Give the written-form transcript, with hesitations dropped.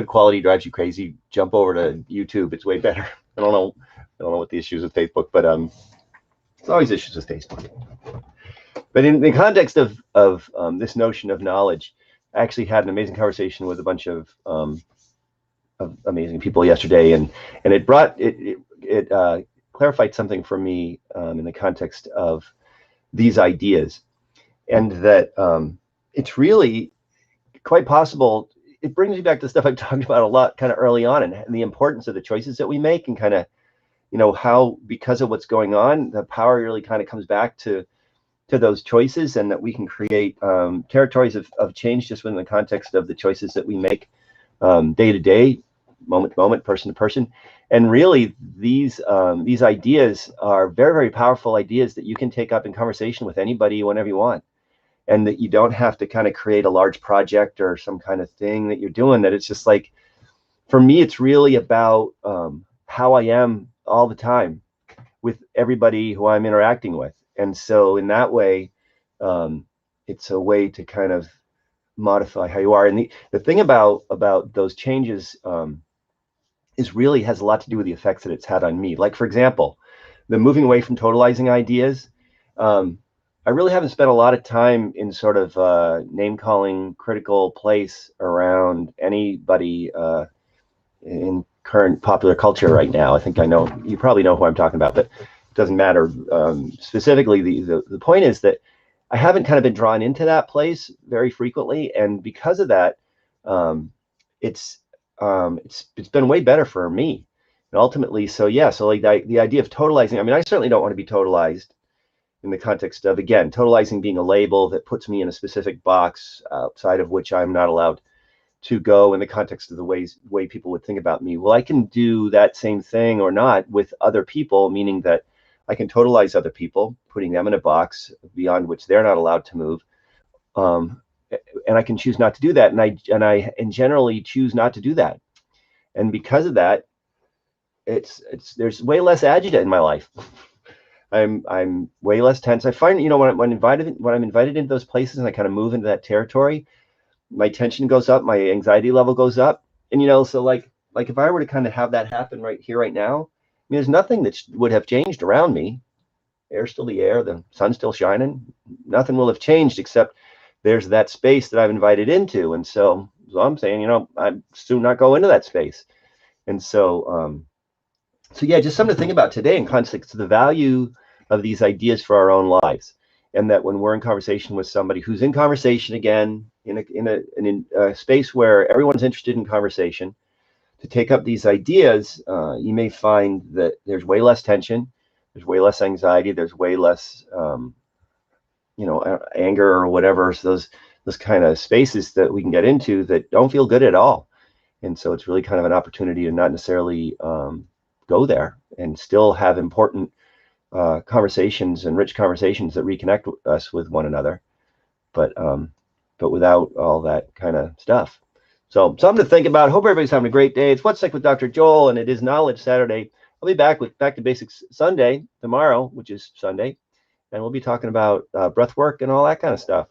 quality drives you crazy, jump over to YouTube. It's way better. I don't know what the issues with Facebook, but there's always issues with Facebook. But in the context of this notion of knowledge, I actually had an amazing conversation with a bunch of amazing people yesterday, and it brought it clarified something for me in the context of these ideas, and that it's really quite possible. It brings me back to stuff I've talked about a lot kind of early on, and the importance of the choices that we make, and kind of, you know, how, because of what's going on, the power really kind of comes back to those choices, and that we can create territories of change just within the context of the choices that we make day to day, moment to moment, person to person. And really, these ideas are very, very powerful ideas that you can take up in conversation with anybody whenever you want, and that you don't have to kind of create a large project or some kind of thing that you're doing. That it's just like, for me, it's really about how I am all the time with everybody who I'm interacting with. And so in that way, it's a way to kind of modify how you are. And the thing about those changes is really has a lot to do with the effects that it's had on me. Like, for example, the moving away from totalizing ideas. I really haven't spent a lot of time in sort of name calling critical place around anybody in current popular culture right now. I think I know, you probably know who I'm talking about, but it doesn't matter. Specifically, the point is that I haven't kind of been drawn into that place very frequently, and because of that, it's been way better for me. And ultimately, so yeah, so like the idea of totalizing, I mean, I certainly don't want to be totalized in the context of, again, totalizing being a label that puts me in a specific box outside of which I'm not allowed to go in the context of the way people would think about me. Well, I can do that same thing or not with other people, meaning that I can totalize other people, putting them in a box beyond which they're not allowed to move. And I can choose not to do that, and I generally choose not to do that. And because of that, there's way less agita in my life. I'm way less tense. I find, you know, when I'm invited into those places and I kind of move into that territory, my tension goes up, my anxiety level goes up. And, you know, so like if I were to kind of have that happen right here, right now, I mean, there's nothing that would have changed around me. Air's still the air, the sun's still shining. Nothing will have changed, except there's that space that I've invited into. And so I'm saying, you know, I'm soon not go into that space. And so, so yeah, just something to think about today in context of the value of these ideas for our own lives. And that when we're in conversation with somebody who's in conversation, again, in a space where everyone's interested in conversation, to take up these ideas, you may find that there's way less tension, there's way less anxiety, there's way less, you know, anger or whatever. So those kind of spaces that we can get into that don't feel good at all. And so it's really kind of an opportunity to not necessarily go there and still have important conversations and rich conversations that reconnect us with one another, but without all that kind of stuff. So something to think about. Hope everybody's having a great day. It's What's Sick with Dr. Joel, and it is Knowledge Saturday. I'll be back with Back to Basics Sunday tomorrow, which is Sunday, and we'll be talking about breath work and all that kind of stuff.